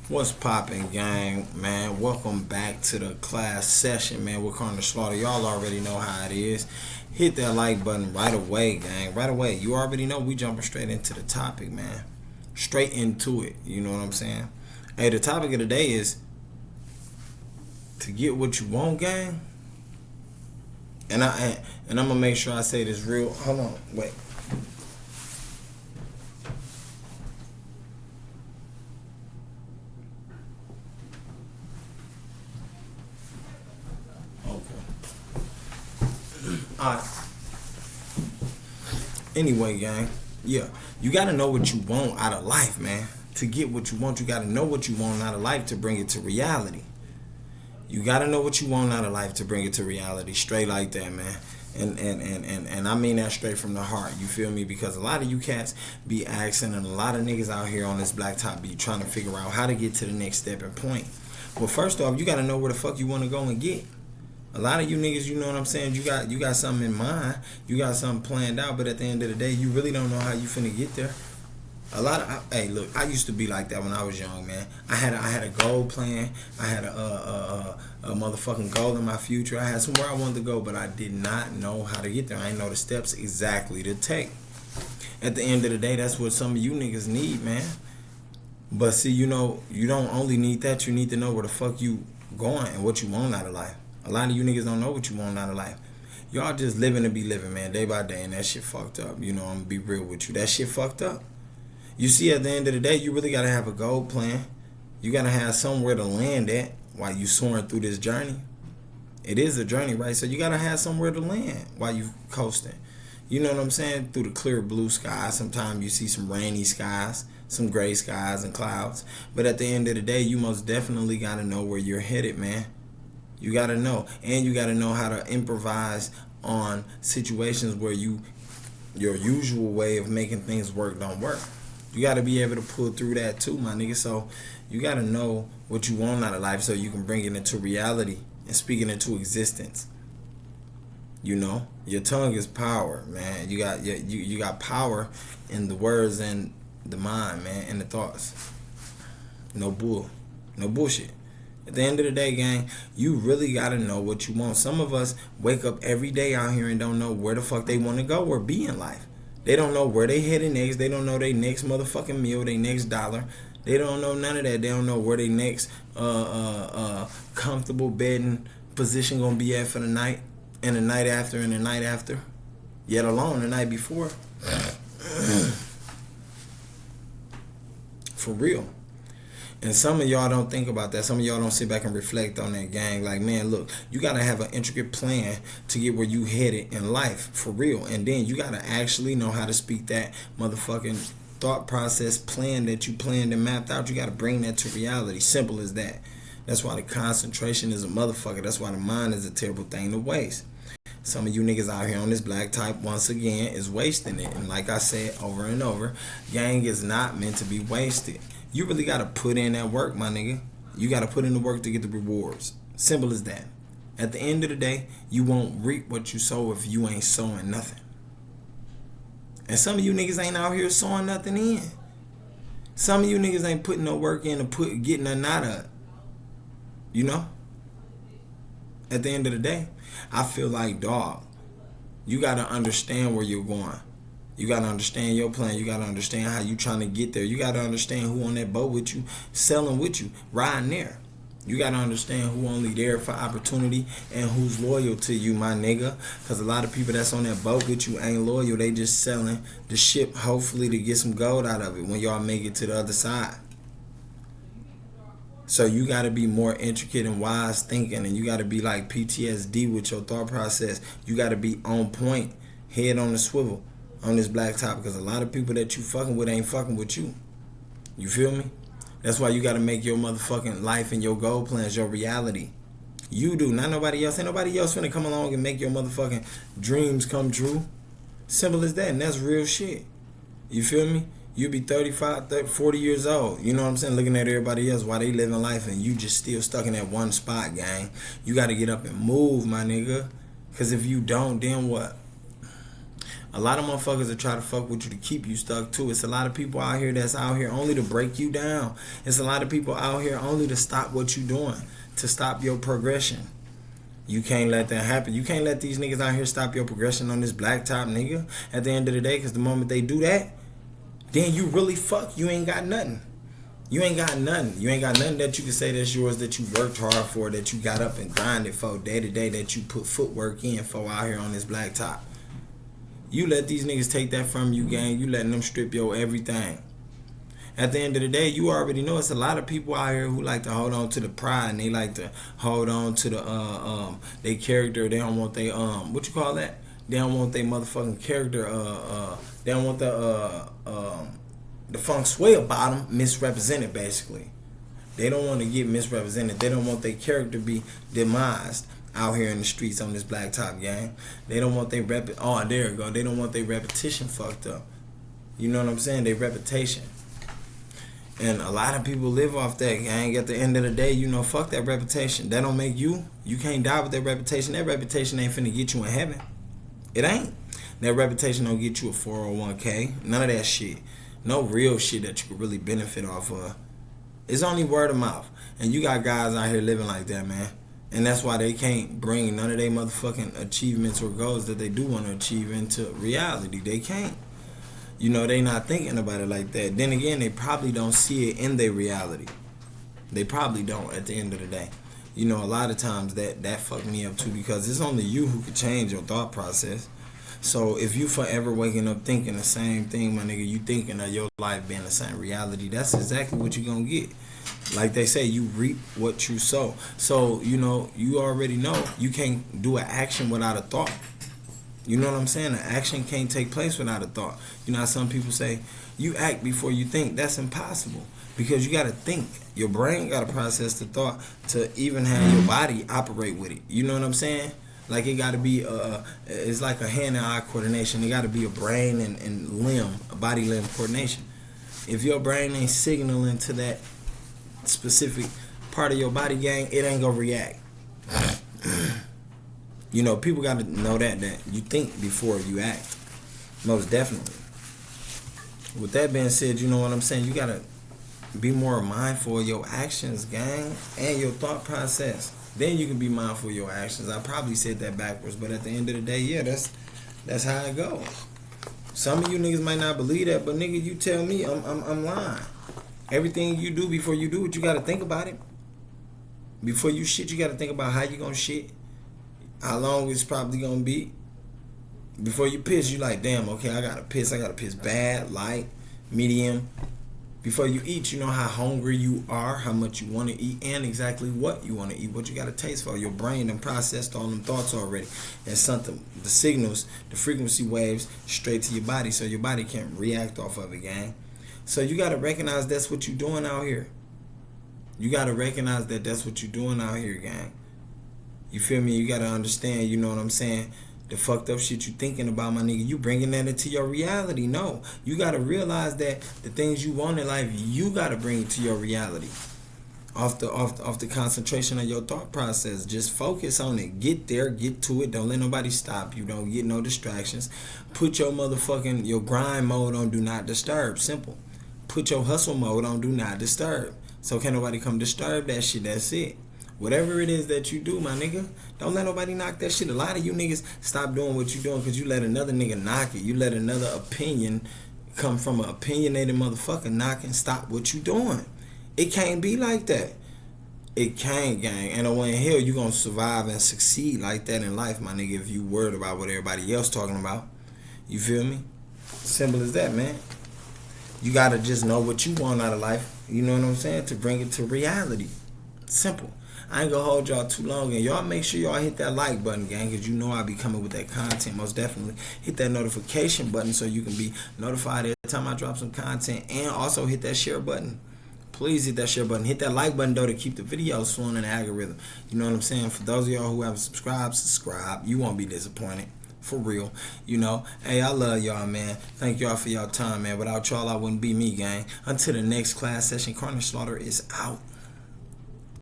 What's poppin', gang, man? Welcome back to the class session, man, with Connor Slaughter. Y'all already know how it is. Hit that like button right away, gang. Right away. You already know we jumping straight into the topic, man. Straight into it. You know what I'm saying? Hey, the topic of the day is to get what you want, gang. And I'm gonna make sure I say this real. Hold on, wait. Okay. All right. Anyway, gang, yeah, you gotta know what you want out of life, man. To get what you want, you gotta know what you want out of life to bring it to reality. You gotta know what you want out of life to bring it to reality. Straight like that, man. And I mean that straight from the heart. You feel me? Because a lot of you cats be asking, and a lot of niggas out here on this blacktop be trying to figure out how to get to the next step and point. Well, first off, you gotta know where the fuck you wanna go and get. A lot of you niggas, you know what I'm saying? You got something in mind, you got something planned out, but at the end of the day, you really don't know how you finna get there. Hey, look, I used to be like that when I was young, man. I had a goal plan. I had a motherfucking goal in my future. I had somewhere I wanted to go, but I did not know how to get there. I didn't know the steps exactly to take. At the end of the day, that's what some of you niggas need, man. But see, you don't only need that. You need to know where the fuck you going and what you want out of life. A lot of you niggas don't know what you want out of life. Y'all just living to be living, man, day by day, and that shit fucked up. I'm gonna be real with you. That shit fucked up. You see, at the end of the day, you really gotta have a goal plan. You gotta have somewhere to land at while you soaring through this journey. It is a journey, right? So you gotta have somewhere to land while you coasting. You know what I'm saying? Through the clear blue sky. Sometimes you see some rainy skies, some gray skies and clouds. But at the end of the day, you most definitely gotta know where you're headed, man. You gotta know. And you gotta know how to improvise on situations where your usual way of making things work don't work. You got to be able to pull through that too, my nigga. So you got to know what you want out of life so you can bring it into reality and speak it into existence. Your tongue is power, man. You got power in the words and the mind, man, and the thoughts. No bullshit. At the end of the day, gang, you really got to know what you want. Some of us wake up every day out here and don't know where the fuck they want to go or be in life. They don't know where they headed next. They don't know their next motherfucking meal, their next dollar. They don't know none of that. They don't know where their next comfortable bedding position gonna be at for the night and the night after and the night after. Yet alone the night before. For real. And some of y'all don't think about that. Some of y'all don't sit back and reflect on that, gang. Like, man, look, you got to have an intricate plan to get where you headed in life, for real. And then you got to actually know how to speak that motherfucking thought process plan that you planned and mapped out. You got to bring that to reality. Simple as that. That's why the concentration is a motherfucker. That's why the mind is a terrible thing to waste. Some of you niggas out here on this black type, once again, is wasting it. And like I said over and over, gang is not meant to be wasted. You really got to put in that work, my nigga. You got to put in the work to get the rewards. Simple as that. At the end of the day, you won't reap what you sow if you ain't sowing nothing. And some of you niggas ain't out here sowing nothing in. Some of you niggas ain't putting no work in to getting nothing out of it. You know? At the end of the day, I feel like, dog, you got to understand where you're going. You got to understand your plan. You got to understand how you trying to get there. You got to understand who on that boat with you, selling with you, riding there. You got to understand who only there for opportunity and who's loyal to you, my nigga. Because a lot of people that's on that boat with you ain't loyal. They just selling the ship, hopefully, to get some gold out of it when y'all make it to the other side. So you got to be more intricate and wise thinking, and you got to be like PTSD with your thought process. You got to be on point, head on the swivel on this black top, because a lot of people that you fucking with ain't fucking with you. You feel me? That's why you got to make your motherfucking life and your goal plans your reality. You do, not nobody else. Ain't nobody else finna come along and make your motherfucking dreams come true. Simple as that, and that's real shit. You feel me? You be 35, 30, 40 years old. You know what I'm saying? Looking at everybody else while they living life and you just still stuck in that one spot, gang. You got to get up and move, my nigga. Because if you don't, then what? A lot of motherfuckers that try to fuck with you to keep you stuck too. It's a lot of people out here that's out here only to break you down. It's a lot of people out here only to stop what you doing, to stop your progression. You can't let that happen. You can't let these niggas out here stop your progression on this blacktop, nigga. At the end of the day, because the moment they do that, then you really fuck. You ain't got nothing. You ain't got nothing. You ain't got nothing that you can say that's yours, that you worked hard for, that you got up and grinded for day to day, that you put footwork in for out here on this blacktop. You let these niggas take that from you, gang. You letting them strip your everything. At the end of the day, you already know it's a lot of people out here who like to hold on to the pride, and they like to hold on to the they character. They don't want they what you call that? They don't want their motherfucking character. They don't want the feng shui about them misrepresented. Basically, they don't want to get misrepresented. They don't want their character be demised out here in the streets on this blacktop gang. They don't want their there you go. They don't want their repetition fucked up. You know what I'm saying? Their reputation. And a lot of people live off that, gang. At the end of the day, you know, fuck that reputation. That don't make you. You can't die with that reputation. That reputation ain't finna get you in heaven. It ain't. That reputation don't get you a 401k. None of that shit. No real shit that you could really benefit off of. It's only word of mouth. And you got guys out here living like that, man. And that's why they can't bring none of their motherfucking achievements or goals that they do want to achieve into reality. They can't. You know, they not thinking about it like that. Then again, they probably don't see it in their reality. They probably don't at the end of the day. You know, a lot of times that fucked me up too, because it's only you who can change your thought process. So if you forever waking up thinking the same thing, my nigga, you thinking of your life being the same reality, that's exactly what you're gonna get. Like they say, you reap what you sow. So, you know, you already know you can't do an action without a thought. You know what I'm saying? An action can't take place without a thought. You know how some people say, you act before you think. That's impossible. Because you got to think. Your brain got to process the thought to even have your body operate with it. You know what I'm saying? Like it got to be, it's like a hand and eye coordination. It got to be a brain and limb, a body limb coordination. If your brain ain't signaling to that specific part of your body, gang, it ain't going to react. You know, people got to know that you think before you act. Most definitely. With that being said, you know what I'm saying? You got to be more mindful of your actions, gang, and your thought process. Then you can be mindful of your actions. I probably said that backwards, but at the end of the day, yeah, that's how it goes. Some of you niggas might not believe that, but nigga, you tell me I'm lying. Everything you do before you do it, you got to think about it. Before you shit, you got to think about how you going to shit. How long it's probably gonna be. Before you piss, you like, damn, okay, I gotta piss bad, light, medium. Before you eat, you know how hungry you are, how much you want to eat, and exactly what you want to eat, what you got to taste for. Your brain done processed all them thoughts already and sent them, the signals, the frequency waves straight to your body, so your body can't react off of it, gang. So you got to recognize that's what you're doing out here. You got to recognize that that's what you're doing out here, gang. You feel me? You got to understand, you know what I'm saying? The fucked up shit you thinking about, my nigga, you bringing that into your reality. No, you got to realize that the things you want in life, you got to bring it to your reality. Off the concentration of your thought process. Just focus on it. Get there, get to it. Don't let nobody stop you. Don't get no distractions. Put your your grind mode on do not disturb. Simple. Put your hustle mode on do not disturb. So can't nobody come disturb that shit. That's it. Whatever it is that you do, my nigga, don't let nobody knock that shit. A lot of you niggas stop doing what you doing because you let another nigga knock it. You let another opinion come from an opinionated motherfucker knock and stop what you doing. It can't be like that. It can't, gang. And in hell, you gonna survive and succeed like that in life, my nigga, if you worried about what everybody else talking about. You feel me? Simple as that, man. You gotta just know what you want out of life, you know what I'm saying, to bring it to reality. Simple. I ain't gonna hold y'all too long, and y'all make sure y'all hit that like button, gang, because you know I'll be coming with that content. Most definitely hit that notification button so you can be notified every time I drop some content, and also hit that share button. Please hit that share button. Hit that like button though to keep the videos flowing in the algorithm. You know what I'm saying? For those of y'all who haven't subscribed, subscribe. You won't be disappointed. For real. You know, hey, I love y'all, man. Thank y'all for y'all time, man. Without y'all, I wouldn't be me, gang. Until the next class session, Carnage Slaughter is out.